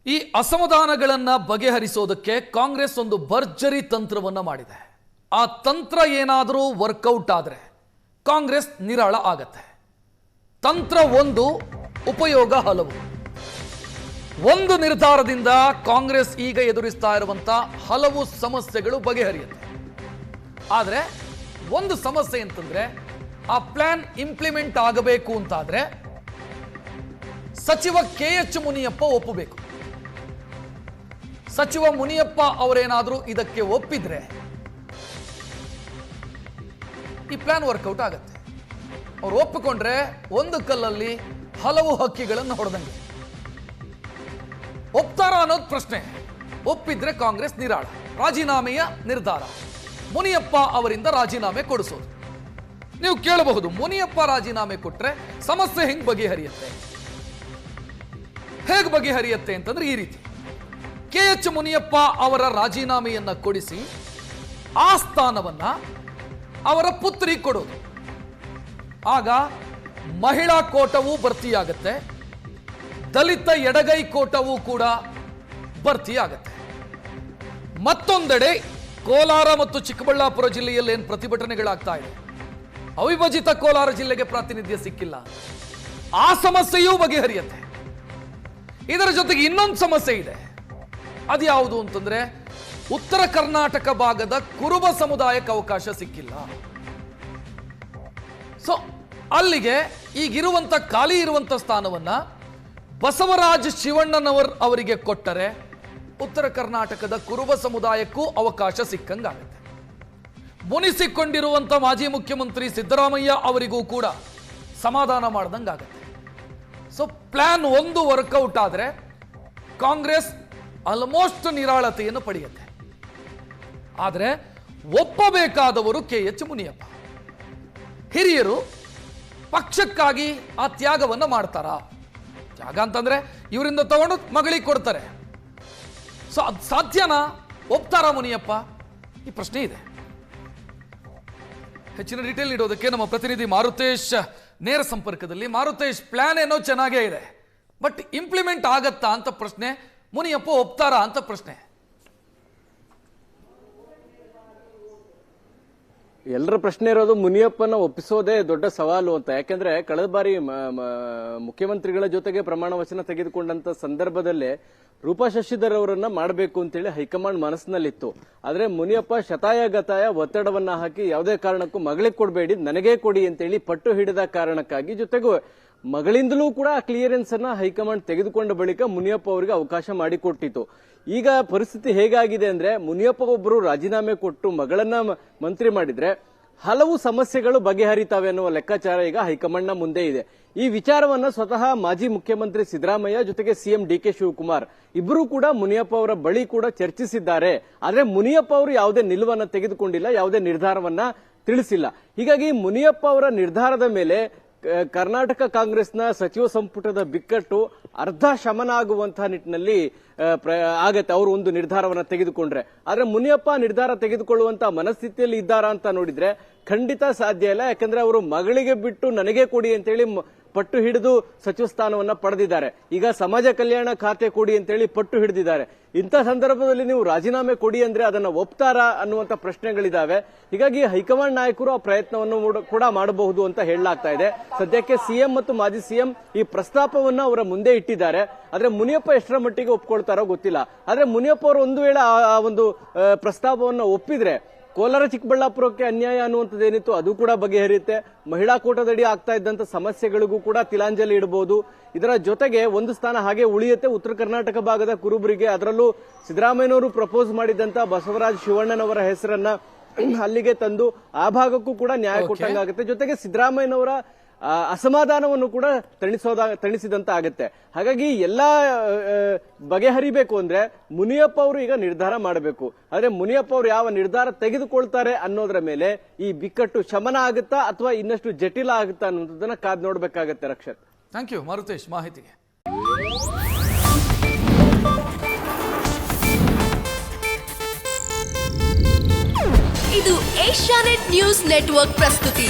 ಈ ಅಸಮಾಧಾನಗಳನ್ನು ಬಗೆಹರಿಸೋದಕ್ಕೆ ಕಾಂಗ್ರೆಸ್ ಒಂದು ಭರ್ಜರಿ ತಂತ್ರವನ್ನು ಮಾಡಿದೆ. ಆ ತಂತ್ರ ಏನಾದರೂ ವರ್ಕೌಟ್ ಆದರೆ ಕಾಂಗ್ರೆಸ್ ನಿರಾಳ ಆಗತ್ತೆ. ತಂತ್ರ ಒಂದು, ಉಪಯೋಗ ಹಲವು. ಒಂದು ನಿರ್ಧಾರದಿಂದ ಕಾಂಗ್ರೆಸ್ ಈಗ ಎದುರಿಸ್ತಾ ಇರುವಂತ ಹಲವು ಸಮಸ್ಯೆಗಳು ಬಗೆಹರಿಯುತ್ತೆ. ಆದರೆ ಒಂದು ಸಮಸ್ಯೆ ಅಂತಂದ್ರೆ ಆ ಪ್ಲಾನ್ ಇಂಪ್ಲಿಮೆಂಟ್ ಆಗಬೇಕು ಅಂತಾದ್ರೆ ಸಚಿವ KH ಮುನಿಯಪ್ಪ ಒಪ್ಪಬೇಕು. ಸಚಿವ ಮುನಿಯಪ್ಪ ಅವರೇನಾದರೂ ಇದಕ್ಕೆ ಒಪ್ಪಿದ್ರೆ ಈ ಪ್ಲಾನ್ ವರ್ಕೌಟ್ ಆಗತ್ತೆ. ಅವ್ರು ಒಪ್ಪಿಕೊಂಡ್ರೆ ಒಂದು ಕಲ್ಲಲ್ಲಿ ಹಲವು ಹಕ್ಕಿಗಳನ್ನು ಹೊಡೆದಂಗೆ. ಒಪ್ತಾರ ಅನ್ನೋದು ಪ್ರಶ್ನೆ. ಒಪ್ಪಿದ್ರೆ ಕಾಂಗ್ರೆಸ್ ನಿರಾಳ, ರಾಜೀನಾಮೆಯ ನಿರ್ಧಾರ, ಮುನಿಯಪ್ಪ ಅವರಿಂದ ರಾಜೀನಾಮೆ ಕೊಡಿಸೋದು. ನೀವು ಕೇಳಬಹುದು, ಮುನಿಯಪ್ಪ ರಾಜೀನಾಮೆ ಕೊಟ್ರೆ ಸಮಸ್ಯೆ ಹೆಂಗ್ ಬಗೆಹರಿಯುತ್ತೆ? ಹೇಗೆ ಬಗೆಹರಿಯುತ್ತೆ ಅಂತಂದ್ರೆ ಈ ರೀತಿ: KH ಮುನಿಯಪ್ಪ ಅವರ ರಾಜೀನಾಮೆಯನ್ನ ಕೊಡಿಸಿ ಆ ಸ್ಥಾನವನ್ನ ಅವರ ಪುತ್ರಿಗೆ ಕೊಡೋದು. ಆಗ ಮಹಿಳಾ ಕೋಟವೂ ಭರ್ತಿಯಾಗತ್ತೆ, ದಲಿತ ಎಡಗೈ ಕೋಟವೂ ಕೂಡ ಭರ್ತಿಯಾಗತ್ತೆ. ಮತ್ತೊಂದೆಡೆ ಕೋಲಾರ ಮತ್ತು ಚಿಕ್ಕಬಳ್ಳಾಪುರ ಜಿಲ್ಲೆಯಲ್ಲಿ ಏನು ಪ್ರತಿಭಟನೆಗಳಾಗ್ತಾ ಇದೆ, ಅವಿಭಜಿತ ಕೋಲಾರ ಜಿಲ್ಲೆಗೆ ಪ್ರಾತಿನಿಧ್ಯ ಸಿಕ್ಕಿಲ್ಲ, ಆ ಸಮಸ್ಯೆಯೂ ಬಗೆಹರಿಯುತ್ತೆ. ಇದರ ಜೊತೆಗೆ ಇನ್ನೊಂದು ಸಮಸ್ಯೆ ಇದೆ. ಅದು ಯಾವುದು ಅಂತಂದ್ರೆ ಉತ್ತರ ಕರ್ನಾಟಕ ಭಾಗದ ಕುರುಬ ಸಮುದಾಯಕ್ಕೆ ಅವಕಾಶ ಸಿಕ್ಕಿಲ್ಲ. ಸೊ ಅಲ್ಲಿಗೆ ಈಗಿರುವಂತ ಖಾಲಿ ಇರುವಂತ ಸ್ಥಾನವನ್ನ ಬಸವರಾಜ ಶಿವಣ್ಣನವರಿಗೆ ಕೊಟ್ಟರೆ ಉತ್ತರ ಕರ್ನಾಟಕದ ಕುರುಬ ಸಮುದಾಯಕ್ಕೂ ಅವಕಾಶ ಸಿಕ್ಕಂಗಾಗುತ್ತೆ. ಮುನಿಸಿಕೊಂಡಿರುವಂತ ಮಾಜಿ ಮುಖ್ಯಮಂತ್ರಿ ಸಿದ್ದರಾಮಯ್ಯ ಅವರಿಗೂ ಕೂಡ ಸಮಾಧಾನ ಮಾಡ್ದಂಗಾಗತ್ತೆ. ಸೊ ಪ್ಲಾನ್ ಒಂದು ವರ್ಕೌಟ್ ಆದರೆ ಕಾಂಗ್ರೆಸ್ ಆಲ್ಮೋಸ್ಟ್ ನಿರಾಳತೆಯನ್ನು ಪಡೆಯುತ್ತೆ. ಆದರೆ ಒಪ್ಪಬೇಕಾದವರು KH ಮುನಿಯಪ್ಪ. ಹಿರಿಯರು ಪಕ್ಷಕ್ಕಾಗಿ ಆ ತ್ಯಾಗವನ್ನು ಮಾಡ್ತಾರಾ? ತ್ಯಾಗ ಅಂತಂದ್ರೆ ಇವರಿಂದ ತಗೊಂಡು ಮಗಳಿಗೆ ಕೊಡ್ತಾರೆ. ಸೊ ಅದು ಸಾಧ್ಯನಾ? ಒಪ್ತಾರಾ ಮುನಿಯಪ್ಪ? ಈ ಪ್ರಶ್ನೆ ಇದೆ. ಹೆಚ್ಚಿನ ಡೀಟೇಲ್ ನೀಡೋದಕ್ಕೆ ನಮ್ಮ ಪ್ರತಿನಿಧಿ ಮಾರುತೇಶ್ ನೇರ ಸಂಪರ್ಕದಲ್ಲಿ. ಮಾರುತೇಶ್, ಪ್ಲಾನ್ ಏನೋ ಚೆನ್ನಾಗೇ ಇದೆ, ಬಟ್ ಇಂಪ್ಲಿಮೆಂಟ್ ಆಗತ್ತಾ ಅಂತ ಪ್ರಶ್ನೆ. ಮುನಿಯಪ್ಪ ಒಪ್ತಾರಾ ಅಂತ ಪ್ರಶ್ನೆ. ಎಲ್ಲರ ಪ್ರಶ್ನೆ ಇರೋದು ಮುನಿಯಪ್ಪನ ಒಪ್ಪಿಸೋದೇ ದೊಡ್ಡ ಸವಾಲು ಅಂತ. ಯಾಕೆಂದ್ರೆ ಕಳೆದ ಬಾರಿ ಮುಖ್ಯಮಂತ್ರಿಗಳ ಜೊತೆಗೆ ಪ್ರಮಾಣ ವಚನ ತೆಗೆದುಕೊಂಡಂತ ಸಂದರ್ಭದಲ್ಲೇ ರೂಪಾ ಶಶಿಧರ್ ಅವರನ್ನ ಮಾಡಬೇಕು ಅಂತೇಳಿ ಹೈಕಮಾಂಡ್ ಮನಸ್ಸಿನಲ್ಲಿತ್ತು. ಆದ್ರೆ ಮುನಿಯಪ್ಪ ಶತಾಯಗತಾಯ ಒತ್ತಡವನ್ನ ಹಾಕಿ ಯಾವುದೇ ಕಾರಣಕ್ಕೂ ಮಗಳಿಗೆ ಕೊಡಬೇಡಿ, ನನಗೇ ಕೊಡಿ ಅಂತೇಳಿ ಪಟ್ಟು ಹಿಡಿದ ಕಾರಣಕ್ಕಾಗಿ, ಜೊತೆಗೂ ಮಗಳಿಂದಲೂ ಕೂಡ ಕ್ಲಿಯರೆನ್ಸ್ ಅನ್ನ ಹೈಕಮಾಂಡ್ ತೆಗೆದುಕೊಂಡ ಬಳಿಕ ಮುನಿಯಪ್ಪ ಅವರಿಗೆ ಅವಕಾಶ ಮಾಡಿಕೊಟ್ಟಿತ್ತು. ಈಗ ಪರಿಸ್ಥಿತಿ ಹೇಗಾಗಿದೆ ಅಂದ್ರೆ ಮುನಿಯಪ್ಪ ಒಬ್ಬರು ರಾಜೀನಾಮೆ ಕೊಟ್ಟು ಮಗಳನ್ನ ಮಂತ್ರಿ ಮಾಡಿದ್ರೆ ಹಲವು ಸಮಸ್ಯೆಗಳು ಬಗೆಹರಿತಾವೆ ಅನ್ನುವ ಲೆಕ್ಕಾಚಾರ ಈಗ ಹೈಕಮಾಂಡ್ನ ಮುಂದೆ ಇದೆ. ಈ ವಿಚಾರವನ್ನ ಸ್ವತಃ ಮಾಜಿ ಮುಖ್ಯಮಂತ್ರಿ ಸಿದ್ದರಾಮಯ್ಯ ಜೊತೆಗೆ ಸಿಎಂ DK ಶಿವಕುಮಾರ್ ಇಬ್ಬರೂ ಕೂಡ ಮುನಿಯಪ್ಪ ಅವರ ಬಳಿ ಕೂಡ ಚರ್ಚಿಸಿದ್ದಾರೆ. ಆದ್ರೆ ಮುನಿಯಪ್ಪ ಅವರು ಯಾವುದೇ ನಿಲುವನ್ನ ತೆಗೆದುಕೊಂಡಿಲ್ಲ, ಯಾವುದೇ ನಿರ್ಧಾರವನ್ನ ತಿಳಿಸಿಲ್ಲ. ಹೀಗಾಗಿ ಮುನಿಯಪ್ಪ ಅವರ ನಿರ್ಧಾರದ ಮೇಲೆ ಕರ್ನಾಟಕ ಕಾಂಗ್ರೆಸ್ನ ಸಚಿವ ಸಂಪುಟದ ಬಿಕ್ಕಟ್ಟು ಅರ್ಧ ಶಮನ ಆಗುವಂತಹ ನಿಟ್ಟಿನಲ್ಲಿ ಆಗತ್ತೆ, ಅವರು ಒಂದು ನಿರ್ಧಾರವನ್ನ ತೆಗೆದುಕೊಂಡ್ರೆ. ಆದ್ರೆ ಮುನಿಯಪ್ಪ ನಿರ್ಧಾರ ತೆಗೆದುಕೊಳ್ಳುವಂತಹ ಮನಸ್ಥಿತಿಯಲ್ಲಿ ಇದ್ದಾರಾ ಅಂತ ನೋಡಿದ್ರೆ ಖಂಡಿತ ಸಾಧ್ಯ ಇಲ್ಲ. ಯಾಕಂದ್ರೆ ಅವರು ಮಗಳಿಗೆ ಬಿಟ್ಟು ನನಗೆ ಕೊಡಿ ಅಂತೇಳಿ ಪಟ್ಟು ಹಿಡಿದು ಸಚಿವ ಸ್ಥಾನವನ್ನ ಪಡೆದಿದ್ದಾರೆ. ಈಗ ಸಮಾಜ ಕಲ್ಯಾಣ ಖಾತೆ ಕೊಡಿ ಅಂತೇಳಿ ಪಟ್ಟು ಹಿಡಿದಿದ್ದಾರೆ. ಇಂಥ ಸಂದರ್ಭದಲ್ಲಿ ನೀವು ರಾಜೀನಾಮೆ ಕೊಡಿ ಅಂದ್ರೆ ಅದನ್ನ ಒಪ್ತಾರಾ ಅನ್ನುವಂತ ಪ್ರಶ್ನೆಗಳಿದಾವೆ. ಹೀಗಾಗಿ ಹೈಕಮಾಂಡ್ ನಾಯಕರು ಆ ಪ್ರಯತ್ನವನ್ನು ಕೂಡ ಮಾಡಬಹುದು ಅಂತ ಹೇಳಲಾಗ್ತಾ ಇದೆ. ಸದ್ಯಕ್ಕೆ ಸಿಎಂ ಮತ್ತು ಮಾಜಿ ಸಿಎಂ ಈ ಪ್ರಸ್ತಾಪವನ್ನ ಅವರ ಮುಂದೆ ಇಟ್ಟಿದ್ದಾರೆ. ಆದ್ರೆ ಮುನಿಯಪ್ಪ ಎಷ್ಟರ ಮಟ್ಟಿಗೆ ಒಪ್ಕೊಳ್ತಾರೋ ಗೊತ್ತಿಲ್ಲ. ಆದ್ರೆ ಮುನಿಯಪ್ಪ ಅವರು ಒಂದು ವೇಳೆ ಆ ಒಂದು ಪ್ರಸ್ತಾಪವನ್ನ ಒಪ್ಪಿದ್ರೆ ಕೋಲಾರ ಚಿಕ್ಕಬಳ್ಳಾಪುರಕ್ಕೆ ಅನ್ಯಾಯ ಅನ್ನುವಂಥದ್ದೇನಿತ್ತು ಅದು ಕೂಡ ಬಗೆಹರಿಯುತ್ತೆ. ಮಹಿಳಾ ಕೋಟಾದಡಿ ಆಗ್ತಾ ಇದ್ದಂತ ಸಮಸ್ಯೆಗಳಿಗೂ ಕೂಡ ತಿಲಾಂಜಲಿ ಇಡಬಹುದು. ಇದರ ಜೊತೆಗೆ ಒಂದು ಸ್ಥಾನ ಹಾಗೆ ಉಳಿಯುತ್ತೆ ಉತ್ತರ ಕರ್ನಾಟಕ ಭಾಗದ ಕುರುಬರಿಗೆ. ಅದರಲ್ಲೂ ಸಿದ್ದರಾಮಯ್ಯನವರು ಪ್ರಪೋಸ್ ಮಾಡಿದಂತ ಬಸವರಾಜ ಶಿವಣ್ಣನವರ ಹೆಸರನ್ನ ಅಲ್ಲಿಗೆ ತಂದು ಆ ಭಾಗಕ್ಕೂ ಕೂಡ ನ್ಯಾಯ ಕೊಟ್ಟಂಗಾಗುತ್ತೆ. ಜೊತೆಗೆ ಸಿದ್ದರಾಮಯ್ಯನವರ ಅಸಮಾಧಾನವನ್ನು ಕೂಡ ತಣಿಸಿದಂತ ಆಗತ್ತೆ. ಹಾಗಾಗಿ ಎಲ್ಲಾ ಬಗೆಹರಿಬೇಕು ಅಂದ್ರೆ ಮುನಿಯಪ್ಪ ಅವರು ಈಗ ನಿರ್ಧಾರ ಮಾಡಬೇಕು. ಆದ್ರೆ ಮುನಿಯಪ್ಪ ಅವರು ಯಾವ ನಿರ್ಧಾರ ತೆಗೆದುಕೊಳ್ತಾರೆ ಅನ್ನೋದ್ರ ಮೇಲೆ ಈ ಬಿಕ್ಕಟ್ಟು ಶಮನ ಆಗುತ್ತಾ ಅಥವಾ ಇನ್ನಷ್ಟು ಜಟಿಲ ಆಗುತ್ತಾ ಅನ್ನೋದನ್ನ ಕಾದ್ ನೋಡ್ಬೇಕಾಗತ್ತೆ. ರಕ್ಷತ್, ಥ್ಯಾಂಕ್ ಯು ಮಾರುತೇಶ್ ಮಾಹಿತಿಗೆ. ಇದು ಏಷ್ಯಾನೆಟ್ ನ್ಯೂಸ್ ನೆಟ್ವರ್ಕ್ ಪ್ರಸ್ತುತಿ.